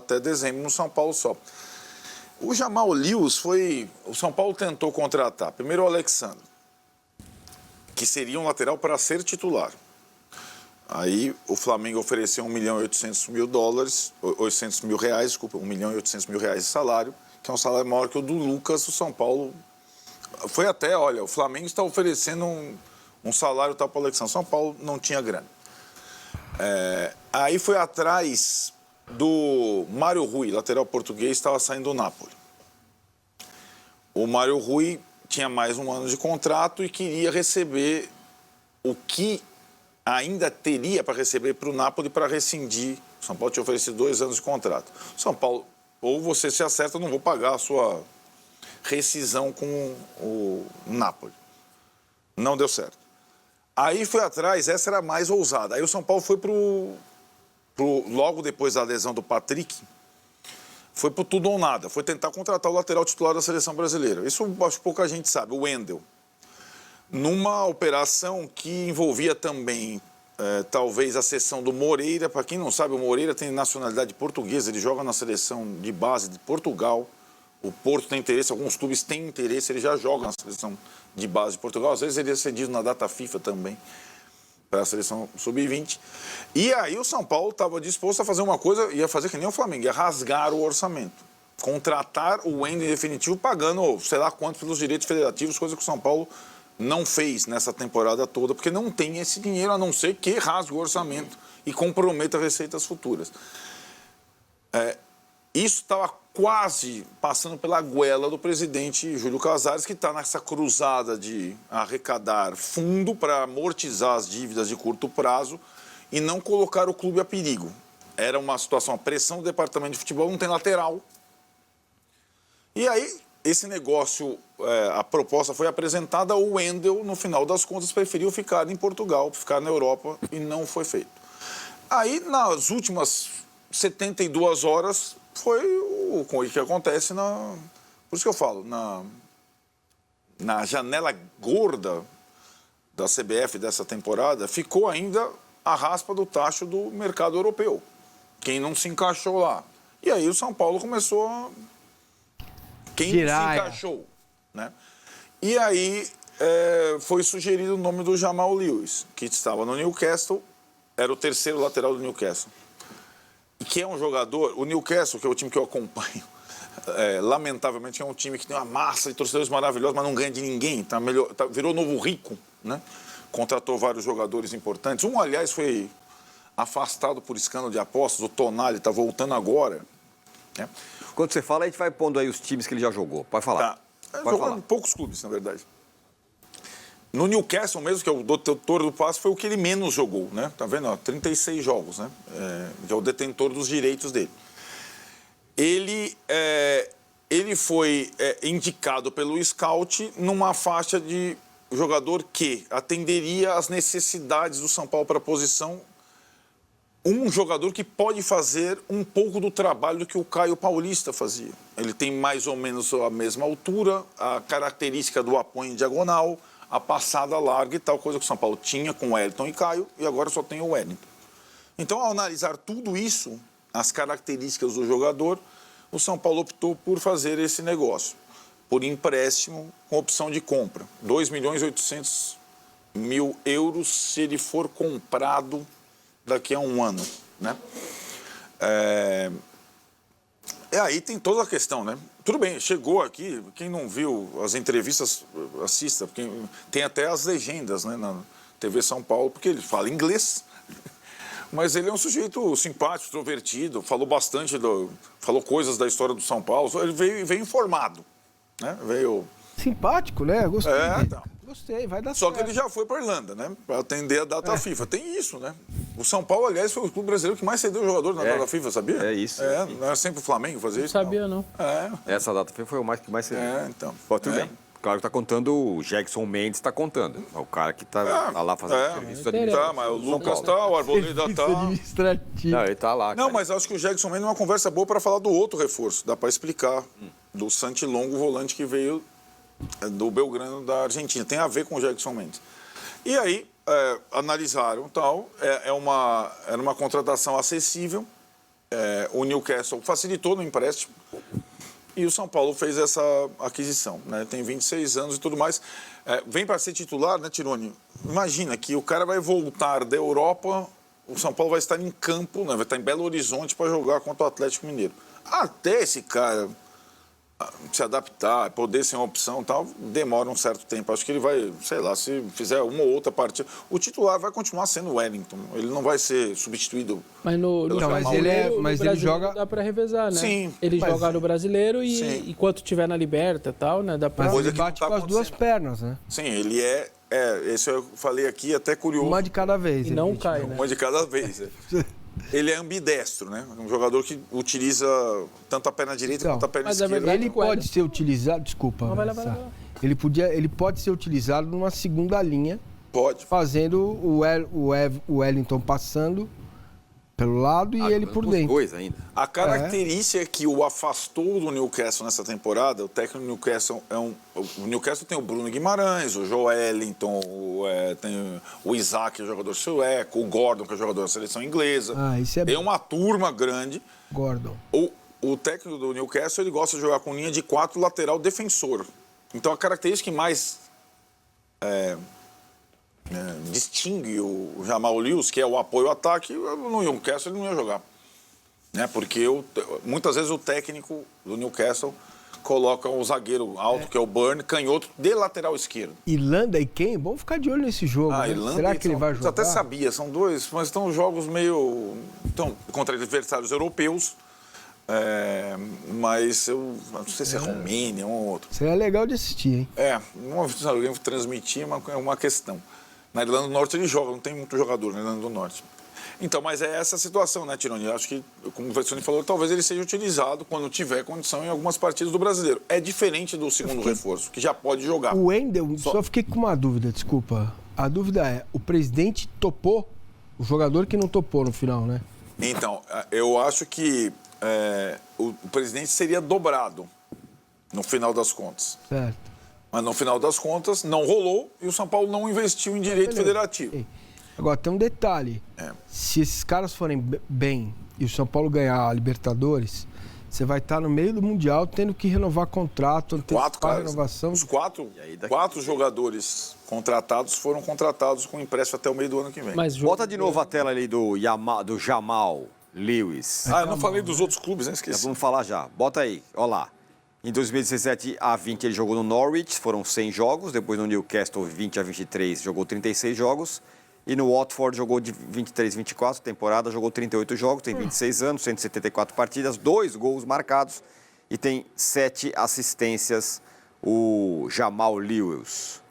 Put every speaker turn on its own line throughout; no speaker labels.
até dezembro no São Paulo só. O Jamal Lewis foi... O São Paulo tentou contratar primeiro o Alexandre, que seria um lateral para ser titular. Aí o Flamengo ofereceu $1.800.000, 800 mil reais, desculpa, $1.800.000 de salário, que é um salário maior que o do Lucas. O São Paulo foi até, olha, o Flamengo está oferecendo um salário tal para o Alexandre. São Paulo não tinha grana. Aí foi atrás do Mário Rui, lateral português, estava saindo do Napoli. O Mário Rui tinha mais um ano de contrato e queria receber o que ainda teria para receber para o Napoli para rescindir. O São Paulo tinha oferecido 2 anos de contrato. São Paulo, ou você se acerta, eu não vou pagar a sua rescisão com o Napoli. Não deu certo. Aí foi atrás, essa era a mais ousada. Aí o São Paulo foi logo depois da lesão do Patrick, foi pro tudo ou nada. Foi tentar contratar o lateral titular da seleção brasileira. Isso acho que pouca gente sabe, o Wendel. Numa operação que envolvia também, talvez, a cessão do Moreira. Para quem não sabe, o Moreira tem nacionalidade portuguesa, ele joga na seleção de base de Portugal. O Porto tem interesse, alguns clubes têm interesse, ele já joga na seleção de base de Portugal. Às vezes ele é cedido na data FIFA também, para a seleção sub-20. E aí o São Paulo estava disposto a fazer uma coisa, ia fazer que nem o Flamengo, ia rasgar o orçamento. Contratar o Wendel em definitivo, pagando sei lá quanto pelos direitos federativos, coisa que o São Paulo não fez nessa temporada toda, porque não tem esse dinheiro, a não ser que rasgue o orçamento e comprometa receitas futuras. Isso estava quase passando pela goela do presidente Júlio Casares, que está nessa cruzada de arrecadar fundo para amortizar as dívidas de curto prazo e não colocar o clube a perigo. Era uma situação, a pressão do departamento de futebol, não tem lateral. E aí, esse negócio, a proposta foi apresentada, o Wendel, no final das contas, preferiu ficar em Portugal, ficar na Europa, e não foi feito. Aí, nas últimas 72 horas, foi o que acontece por isso que eu falo, na janela gorda da CBF dessa temporada, ficou ainda a raspa do tacho do mercado europeu. Quem não se encaixou lá. E aí o São Paulo começou a... Quem não se encaixou, né? E aí foi sugerido o nome do Jamal Lewis, que estava no Newcastle, era o terceiro lateral do Newcastle. Que é um jogador, o Newcastle, que é o time que eu acompanho, lamentavelmente é um time que tem uma massa de torcedores maravilhosos, mas não ganha de ninguém, virou novo rico, né? Contratou vários jogadores importantes. Um, aliás, foi afastado por escândalo de apostas, o Tonali está voltando agora, né?
Quando você fala, a gente vai pondo aí os times que ele já jogou. Pode falar.
Tá. Jogou em poucos clubes, na verdade. No Newcastle mesmo, que é o detentor do passe, foi o que ele menos jogou, né? Tá vendo? 36 jogos, né? Que é o detentor dos direitos dele. Ele foi indicado pelo scout numa faixa de jogador que atenderia às necessidades do São Paulo para a posição. Um jogador que pode fazer um pouco do trabalho que o Caio Paulista fazia. Ele tem mais ou menos a mesma altura, a característica do apoio em diagonal, a passada larga e tal, coisa que o São Paulo tinha com o Wellington e Caio, e agora só tem o Wellington. Então, ao analisar tudo isso, as características do jogador, o São Paulo optou por fazer esse negócio, por empréstimo com opção de compra. 2.800.000 euros se ele for comprado daqui a um ano, né? E aí tem toda a questão, né? Tudo bem, chegou aqui, quem não viu as entrevistas, assista, porque tem até as legendas, né, na TV São Paulo, porque ele fala inglês, mas ele é um sujeito simpático, extrovertido, falou bastante, falou coisas da história do São Paulo, ele veio informado, né? Veio...
Simpático, né? Gostei.
Então.
Gostei, vai dar
Só
certo.
que ele já foi para a Irlanda, né? Para atender a data FIFA. Tem isso, né? O São Paulo, aliás, foi o clube brasileiro que mais cedeu jogador na data FIFA, sabia?
É isso.
Não era sempre o Flamengo fazer isso?
Não sabia, não.
Essa data FIFA foi o que mais cedeu.
Então.
Pô, tudo bem. Claro que está contando, o Jackson Mendes está contando. É o cara que está lá fazendo serviço administrativo.
Tá, mas o Lucas tá, o Arboleda tá.
Administrativo.
Não, ele está lá.
Não, mas acho que o Jackson Mendes é uma conversa boa para falar do outro reforço. Dá para explicar. Do Santilongo, o volante que veio do Belgrano da Argentina. Tem a ver com o Jackson Mendes. E aí, analisaram tal. Era uma contratação acessível. o Newcastle facilitou no empréstimo e o São Paulo fez essa aquisição, né? Tem 26 anos e tudo mais. Vem para ser titular, né, Tironi? Imagina que o cara vai voltar da Europa, o São Paulo vai estar em campo, né? Vai estar em Belo Horizonte para jogar contra o Atlético Mineiro. Até esse cara se adaptar, poder ser uma opção e tal, demora um certo tempo. Acho que ele vai, sei lá, se fizer uma ou outra partida. O titular vai continuar sendo o Wellington. Ele não vai ser substituído.
Mas no
ele joga.
Dá pra revezar, né?
Sim.
Ele joga no brasileiro e
Sim.
enquanto tiver na Liberta e tal, né? Dá pra...
Mas
Coisa
ele
que não
bate
tá
com as duas
acontecendo.
pernas, né?
Sim, ele esse eu falei aqui, até curioso.
Uma de cada vez.
E não
ele
cai, né?
Uma de cada vez. Ele é ambidestro, né? Um jogador que utiliza tanto a perna direita
Então,
quanto a perna
mas é
esquerda.
verdade
Ele pode ser utilizado. Desculpa.
Não, vai lá, vai lá,
Sá.
vai lá.
Ele pode ser utilizado numa segunda linha,
Pode.
fazendo o Wellington passando pelo lado e ele por
os
dentro.
dois ainda.
A característica que o afastou do Newcastle nessa temporada, o técnico do Newcastle o Newcastle tem o Bruno Guimarães, o Joelinton, tem o Isaac, que é jogador sueco, o Gordon, que é jogador da seleção inglesa.
Isso é
Tem
bom.
uma turma grande.
Gordon.
O técnico do Newcastle, ele gosta de jogar com linha de 4 lateral defensor. Então, a característica que mais distingue o Jamal Lewis, que é o apoio ao ataque, no Newcastle ele não ia jogar. Né? Porque muitas vezes o técnico do Newcastle coloca o zagueiro alto, que é o Burn, canhoto, de lateral esquerdo.
Irlanda e quem? Vamos ficar de olho nesse jogo. Né?
Irlanda
Será que ele vai jogar?
Eu até sabia, são dois, mas estão jogos meio... Estão contra adversários europeus, mas eu não sei se é Romênia ou outro.
Seria legal de assistir, hein?
Alguém transmitir é uma questão. Na Irlanda do Norte ele joga, não tem muito jogador na Irlanda do Norte. Então, mas é essa a situação, né, Tironi? Eu acho que, como o Vessone falou, talvez ele seja utilizado quando tiver condição em algumas partidas do Brasileiro. É diferente do segundo reforço, que já pode jogar.
O Wendel, só fiquei com uma dúvida, desculpa. A dúvida é, o presidente topou o jogador que não topou no final, né?
Então, eu acho que o presidente seria dobrado no final das contas.
Certo.
Mas no final das contas não rolou e o São Paulo não investiu em direito federativo.
Ei, agora, tem um detalhe. Se esses caras forem bem e o São Paulo ganhar a Libertadores, você vai estar no meio do Mundial tendo que renovar contrato, antecipar a renovação.
Os quatro jogadores contratados foram contratados com empréstimo até o meio do ano que vem.
Mas
Bota de novo a tela ali do Jamal Lewis.
Eu não falei dos outros clubes, né? Esqueci.
Vamos falar já. Bota aí, ó lá. Em 2017 a 20 ele jogou no Norwich, foram 100 jogos. Depois no Newcastle, 20 a 23, jogou 36 jogos. E no Watford jogou de 23 a 24, temporada, jogou 38 jogos, tem 26 anos, 174 partidas, 2 gols marcados e tem 7 assistências, o Jamal Lewis.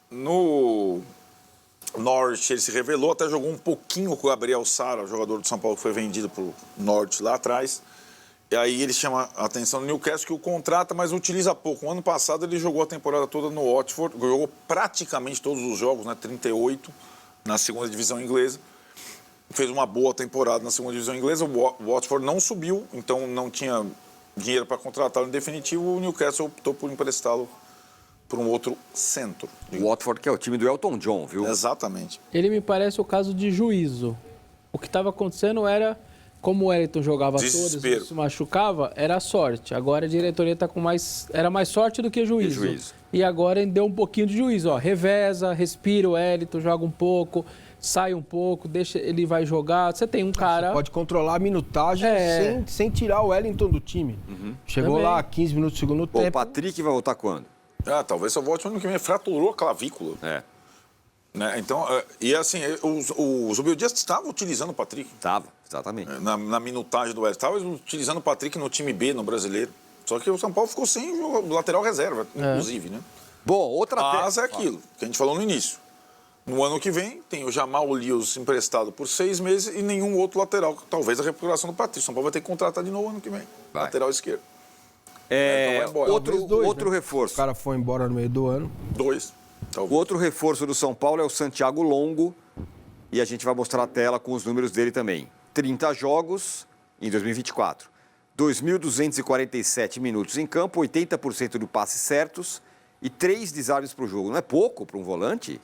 No Norwich ele se revelou, até jogou um pouquinho com o Gabriel Sara, jogador do São Paulo que foi vendido para o Norwich lá atrás. E aí ele chama a atenção do Newcastle, que o contrata, mas utiliza pouco. O ano passado ele jogou a temporada toda no Watford, jogou praticamente todos os jogos, né, 38, na segunda divisão inglesa. Fez uma boa temporada na segunda divisão inglesa. O Watford não subiu, então não tinha dinheiro para contratá-lo em definitivo. O Newcastle optou por emprestá-lo para um outro centro.
O Watford, que é o time do Elton John, viu?
Exatamente.
ele me parece o caso de juízo. O que estava acontecendo era, como o Wellington jogava todos e se machucava, era sorte. Agora a diretoria está com era mais sorte do que juízo. E agora deu um pouquinho de juízo. Ó, reveza, respira o Wellington, joga um pouco, sai um pouco, deixa ele vai jogar. Você tem um cara...
Você pode controlar a minutagem sem tirar o Wellington do time. Chegou
Também.
lá 15 minutos do segundo tempo.
O Patrick vai voltar quando?
Talvez só volte no ano que vem. Fraturou a clavícula. Né? Então, e assim, o Zubir Dias estava utilizando o Patrick.
Estava, exatamente.
Na minutagem do Wellington. Estava utilizando o Patrick no time B, no Brasileiro. Só que o São Paulo ficou sem lateral reserva, inclusive, né?
Bom, outra...
Mas é aquilo que a gente falou no início. No ano que vem, tem o Jamal Lewis emprestado por 6 meses e nenhum outro lateral. Talvez a recuperação do Patrick. O São Paulo vai ter que contratar de novo ano que vem.
Vai.
Lateral esquerdo. Então vai embora.
Outro
né?
reforço.
O cara foi embora no meio do ano.
2.
O outro reforço do São Paulo é o Santiago Longo. E a gente vai mostrar a tela com os números dele também. 30 jogos em 2024. 2.247 minutos em campo, 80% do passes certos e 3 desarmes para o jogo. Não é pouco para um volante?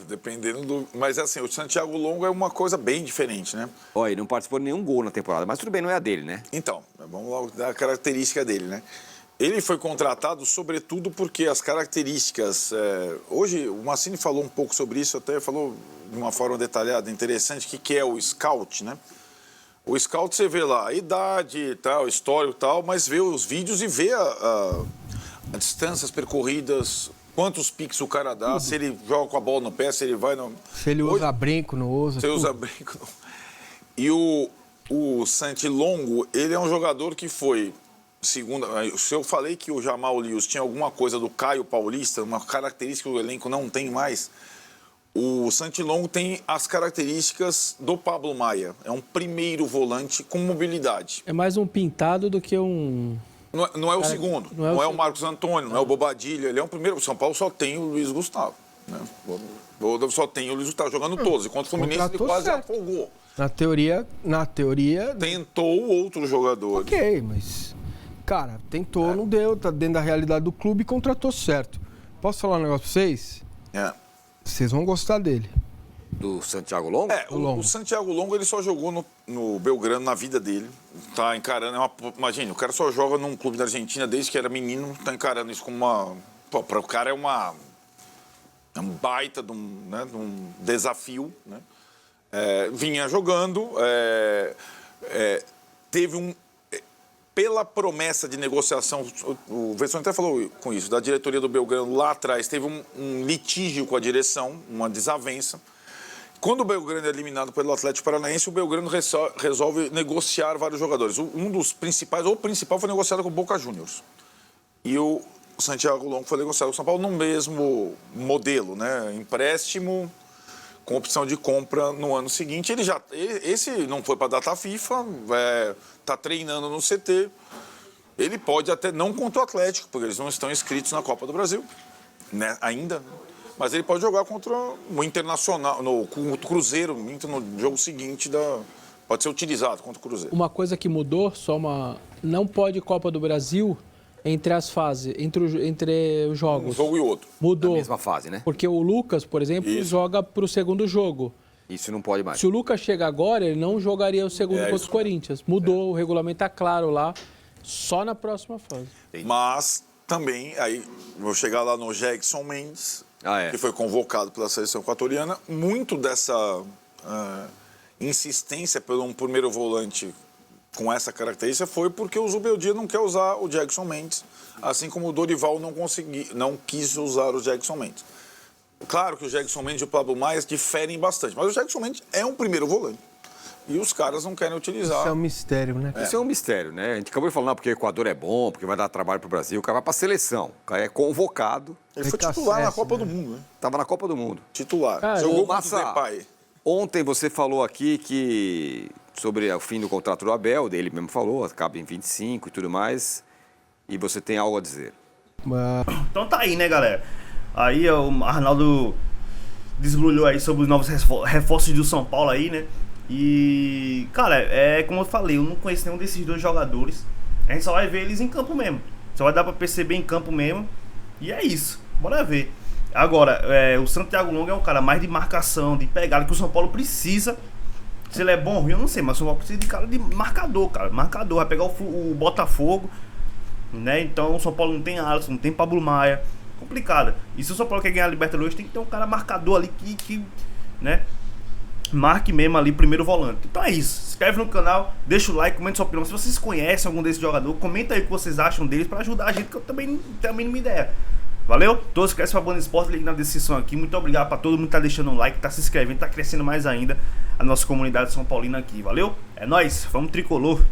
Dependendo do... Mas assim, o Santiago Longo é uma coisa bem diferente, né?
Olha, ele não participou de nenhum gol na temporada, mas tudo bem, não é a dele, né?
Então, vamos logo dar a característica dele, né? Ele foi contratado sobretudo porque as características... hoje, o Massini falou um pouco sobre isso, até falou de uma forma detalhada, interessante, que é o scout, né? O scout, você vê lá a idade, tal, histórico e tal, mas vê os vídeos e vê a distâncias percorridas... Quantos piques o cara dá, se ele joga com a bola no pé, se ele vai... No...
Se ele usa brinco, não usa...
Se ele usa brinco, não... E o Santi Longo, ele é um jogador que foi... Se eu falei que o Jamal Lewis tinha alguma coisa do Caio Paulista, uma característica que o elenco não tem mais, o Santi Longo tem as características do Pablo Maia. É um primeiro volante com mobilidade.
É mais um pintado do que um...
Não é o segundo, não é o Marcos Antônio, não é o Bobadilha, ele é o primeiro. O São Paulo só tem o Luiz Gustavo, né? Só tem o Luiz Gustavo jogando todos. E contra o Fluminense ele quase afogou.
Na teoria...
Tentou outros jogadores.
Ok, mas... Cara, tentou, não deu, tá dentro da realidade do clube e contratou certo. Posso falar um negócio pra vocês? Vocês vão gostar dele.
Do Santiago Longo?
O Santiago Longo, ele só jogou no Belgrano na vida dele. Tá encarando... Imagina, o cara só joga num clube da Argentina desde que era menino, tá encarando isso como uma... Pô, para o cara é um baita de um desafio, né? Vinha jogando, teve pela promessa de negociação, o Verson até falou com isso, da diretoria do Belgrano lá atrás, teve um litígio com a direção, uma desavença. Quando o Belgrano é eliminado pelo Atlético Paranaense, o Belgrano resolve negociar vários jogadores. Um dos principais, ou o principal, foi negociado com o Boca Juniors. E o Santiago Longo foi negociado com o São Paulo no mesmo modelo, né? Empréstimo com opção de compra no ano seguinte. Esse não foi para a data FIFA, está treinando no CT. Ele pode até, não contra o Atlético, porque eles não estão inscritos na Copa do Brasil, né? Ainda. Mas ele pode jogar contra o Internacional, no Cruzeiro, no jogo seguinte, pode ser utilizado contra o Cruzeiro.
Uma coisa que mudou, não pode Copa do Brasil entre as fases, entre os jogos.
Um jogo e outro.
Mudou.
Na mesma fase, né?
Porque o Lucas, por exemplo, joga para o segundo jogo.
Isso não pode mais.
Se o Lucas chega agora, ele não jogaria o segundo contra o Corinthians. Mudou, o regulamento está claro lá, só na próxima fase.
Mas também, aí vou chegar lá no Jackson Mendes, que foi convocado pela seleção equatoriana. Muito dessa insistência por um primeiro volante com essa característica foi porque o Zubeldia não quer usar o Jackson Mendes, assim como o Dorival não quis usar o Jackson Mendes. Claro que o Jackson Mendes e o Pablo Maia diferem bastante, mas o Jackson Mendes é um primeiro volante. E os caras não querem utilizar.
Isso é um mistério, né?
Isso é um mistério, né? A gente acabou de falar, porque o Equador é bom, porque vai dar trabalho pro Brasil. O cara vai pra seleção. O cara é convocado.
Ele foi titular na Copa do Mundo, né?
Tava na Copa do Mundo.
Titular. Jogou contra o Depay.
Ontem você falou aqui sobre o fim do contrato do Abel, ele mesmo falou, acaba em 25 e tudo mais. E você tem algo a dizer?
Então tá aí, né, galera? Aí o Arnaldo desbrulhou aí sobre os novos reforços do São Paulo aí, né? E, cara, como eu falei, eu não conheço nenhum desses dois jogadores. A gente só vai ver eles em campo mesmo. Só vai dar pra perceber em campo mesmo. E é isso, bora ver. Agora, o Santiago Longo é um cara mais de marcação, de pegada, que o São Paulo precisa. Se ele é bom ou ruim, eu não sei, mas o São Paulo precisa de cara de marcador, cara. Marcador, vai pegar o Botafogo, né? Então o São Paulo não tem Alisson, não tem Pablo Maia. Complicado. E se o São Paulo quer ganhar a Libertadores, tem que ter um cara marcador ali que né? Marque mesmo ali, primeiro volante. Então é isso. Se inscreve no canal, deixa o like, comenta sua opinião. Se vocês conhecem algum desses jogadores, comenta aí o que vocês acham deles pra ajudar a gente, que eu também não tenho a mínima ideia. Valeu? Todos esquecem pra Banda Esporte, link na descrição aqui. Muito obrigado pra todo mundo que tá deixando um like, tá se inscrevendo, tá crescendo mais ainda a nossa comunidade São Paulina aqui. Valeu? É nóis, vamos tricolor.